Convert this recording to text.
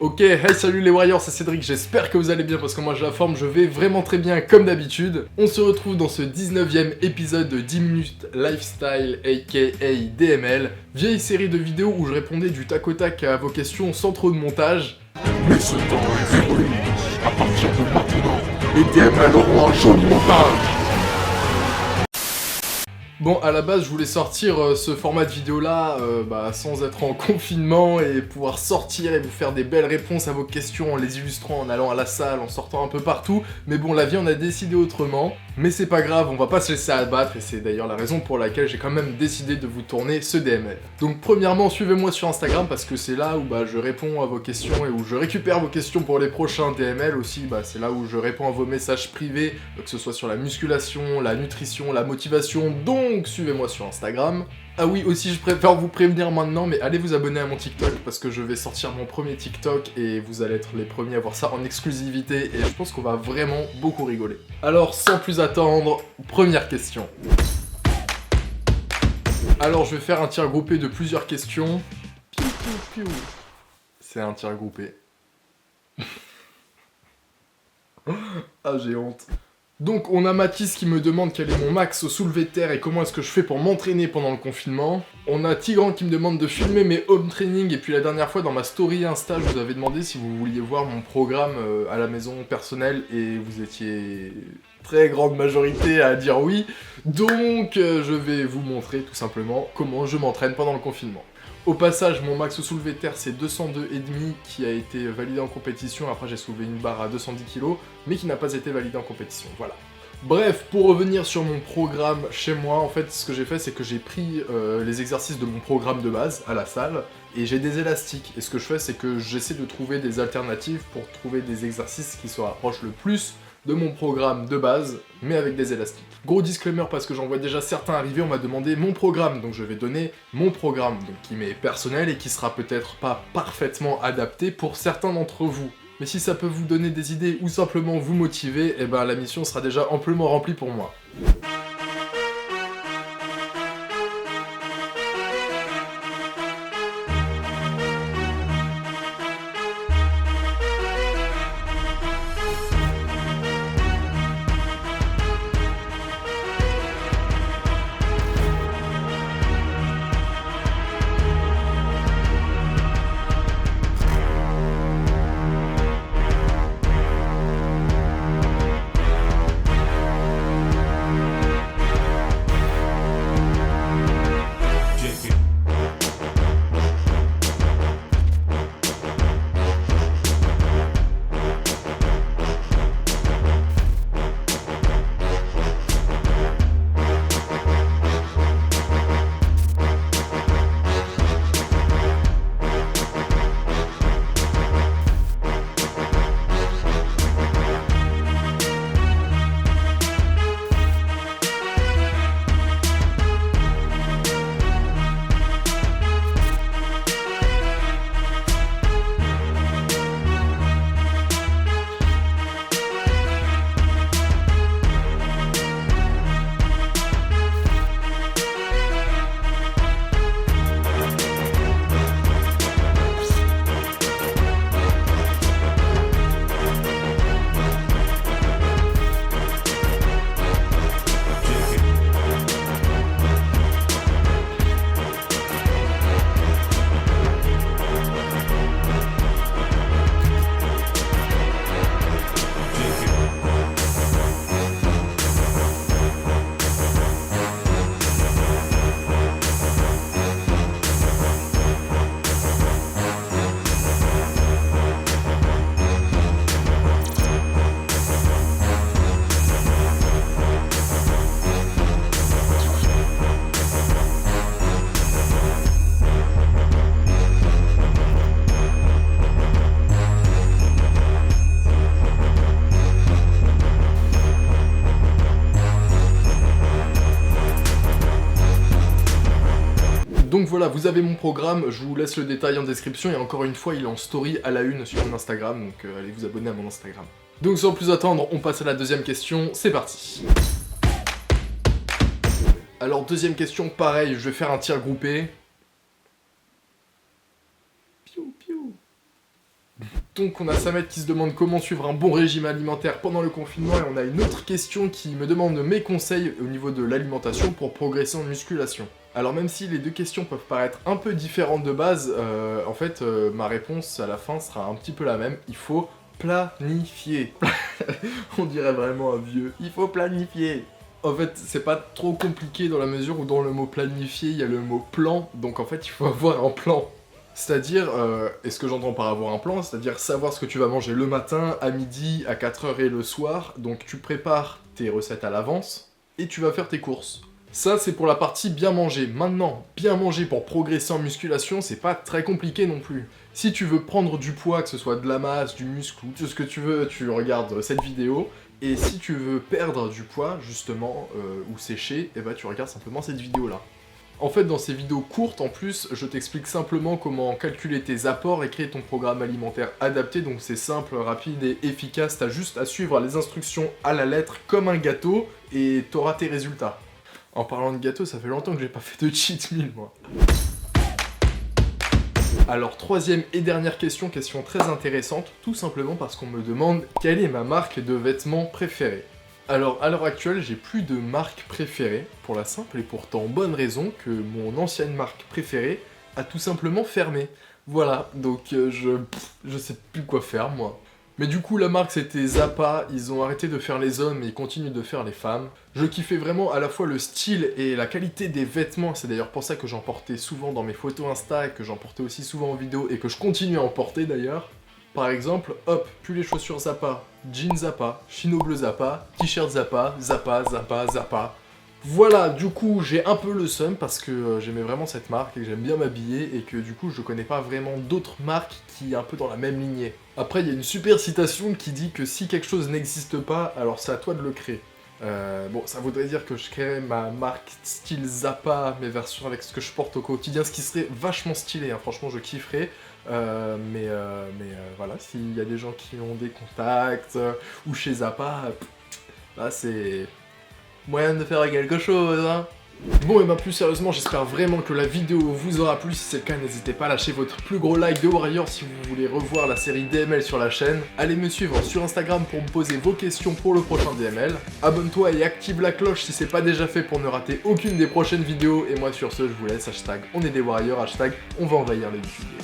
Ok, hey salut les Warriors, c'est Cédric, j'espère que vous allez bien parce que moi j'ai la forme, je vais vraiment très bien comme d'habitude. On se retrouve dans ce 19e épisode de 10 minutes lifestyle aka DML, vieille série de vidéos où je répondais du tac au tac à vos questions sans trop de montage. Mais ce temps est révolu. À partir de maintenant, les DML auront un joli montage. Bon, à la base, je voulais sortir ce format de vidéo-là sans être en confinement et pouvoir sortir et vous faire des belles réponses à vos questions en les illustrant, en allant à la salle, en sortant un peu partout. Mais bon, la vie en a décidé autrement. Mais c'est pas grave, on va pas se laisser abattre et c'est d'ailleurs la raison pour laquelle j'ai quand même décidé de vous tourner ce DML. Donc premièrement, suivez-moi sur Instagram parce que c'est là où je réponds à vos questions et où je récupère vos questions pour les prochains DML aussi. C'est là où je réponds à vos messages privés, que ce soit sur la musculation, la nutrition, la motivation, donc suivez-moi sur Instagram. Ah oui, aussi je préfère vous prévenir maintenant, mais allez vous abonner à mon TikTok parce que je vais sortir mon premier TikTok et vous allez être les premiers à voir ça en exclusivité et je pense qu'on va vraiment beaucoup rigoler. Alors sans plus attendre, première question. Alors je vais faire un tir groupé de plusieurs questions. Piou, piou, piou. C'est un tir groupé. Ah j'ai honte. Donc on a Mathis qui me demande quel est mon max au soulevé de terre et comment est-ce que je fais pour m'entraîner pendant le confinement. On a Tigran qui me demande de filmer mes home training et puis la dernière fois dans ma story Insta je vous avais demandé si vous vouliez voir mon programme à la maison personnel et vous étiez très grande majorité à dire oui. Donc je vais vous montrer tout simplement comment je m'entraîne pendant le confinement. Au passage, mon max au soulevé de terre c'est 202,5 qui a été validé en compétition, après j'ai soulevé une barre à 210 kg, mais qui n'a pas été validé en compétition, voilà. Bref, pour revenir sur mon programme chez moi, en fait ce que j'ai fait c'est que j'ai pris les exercices de mon programme de base à la salle, et j'ai des élastiques, et ce que je fais c'est que j'essaie de trouver des alternatives pour trouver des exercices qui se rapprochent le plus de mon programme de base, mais avec des élastiques. Gros disclaimer parce que j'en vois déjà certains arriver, on m'a demandé mon programme, donc je vais donner mon programme, donc qui m'est personnel et qui sera peut-être pas parfaitement adapté pour certains d'entre vous. Mais si ça peut vous donner des idées ou simplement vous motiver, eh ben la mission sera déjà amplement remplie pour moi. Donc voilà, vous avez mon programme, je vous laisse le détail en description et encore une fois il est en story à la une sur mon Instagram, donc allez vous abonner à mon Instagram. Donc sans plus attendre, on passe à la deuxième question, c'est parti. Alors deuxième question, pareil, je vais faire un tir groupé. Piou piou. Donc on a Samet qui se demande comment suivre un bon régime alimentaire pendant le confinement et on a une autre question qui me demande mes conseils au niveau de l'alimentation pour progresser en musculation. Alors même si les deux questions peuvent paraître un peu différentes de base, en fait ma réponse à la fin sera un petit peu la même, il faut planifier. On dirait vraiment un vieux, il faut planifier. En fait, c'est pas trop compliqué dans la mesure où dans le mot planifier, il y a le mot plan, donc en fait il faut avoir un plan. C'est-à-dire, et ce que j'entends par avoir un plan, c'est-à-dire savoir ce que tu vas manger le matin, à midi, à 4h et le soir, donc tu prépares tes recettes à l'avance, et tu vas faire tes courses. Ça, c'est pour la partie bien manger. Maintenant, bien manger pour progresser en musculation, c'est pas très compliqué non plus. Si tu veux prendre du poids, que ce soit de la masse, du muscle ou tout ce que tu veux, tu regardes cette vidéo. Et si tu veux perdre du poids, justement, ou sécher, et bah tu regardes simplement cette vidéo-là. En fait, dans ces vidéos courtes, en plus, je t'explique simplement comment calculer tes apports et créer ton programme alimentaire adapté. Donc c'est simple, rapide et efficace. T'as juste à suivre les instructions à la lettre comme un gâteau et t'auras tes résultats. En parlant de gâteau, ça fait longtemps que j'ai pas fait de cheat meal, moi. Alors, troisième et dernière question, question très intéressante, tout simplement parce qu'on me demande quelle est ma marque de vêtements préférée. Alors, à l'heure actuelle, j'ai plus de marque préférée, pour la simple et pourtant bonne raison que mon ancienne marque préférée a tout simplement fermé. Voilà, donc je sais plus quoi faire, moi. Mais du coup, la marque c'était Zappa, ils ont arrêté de faire les hommes et ils continuent de faire les femmes. Je kiffais vraiment à la fois le style et la qualité des vêtements, c'est d'ailleurs pour ça que j'en portais souvent dans mes photos Insta, et que j'en portais aussi souvent en vidéo et que je continue à en porter d'ailleurs. Par exemple, hop, pull les chaussures Zappa, jean Zappa, chino bleu Zappa, t-shirt Zappa, Zappa, Zappa, Zappa. Voilà, du coup, j'ai un peu le seum parce que j'aimais vraiment cette marque et que j'aime bien m'habiller et que du coup, je connais pas vraiment d'autres marques qui est un peu dans la même lignée. Après, il y a une super citation qui dit que si quelque chose n'existe pas, alors c'est à toi de le créer. Bon, ça voudrait dire que je créerais ma marque style Zappa, mes versions avec ce que je porte au quotidien, ce qui serait vachement stylé, hein. Franchement, je kifferais. Mais voilà, s'il y a des gens qui ont des contacts ou chez Zappa, là c'est moyen de faire quelque chose, hein. Bon et ben plus sérieusement, j'espère vraiment que la vidéo vous aura plu. Si c'est le cas, n'hésitez pas à lâcher votre plus gros like de Warrior si vous voulez revoir la série DML sur la chaîne. Allez me suivre sur Instagram pour me poser vos questions pour le prochain DML. Abonne-toi et active la cloche si c'est pas déjà fait pour ne rater aucune des prochaines vidéos. Et moi sur ce, je vous laisse, hashtag on est des Warriors, hashtag on va envahir les YouTube.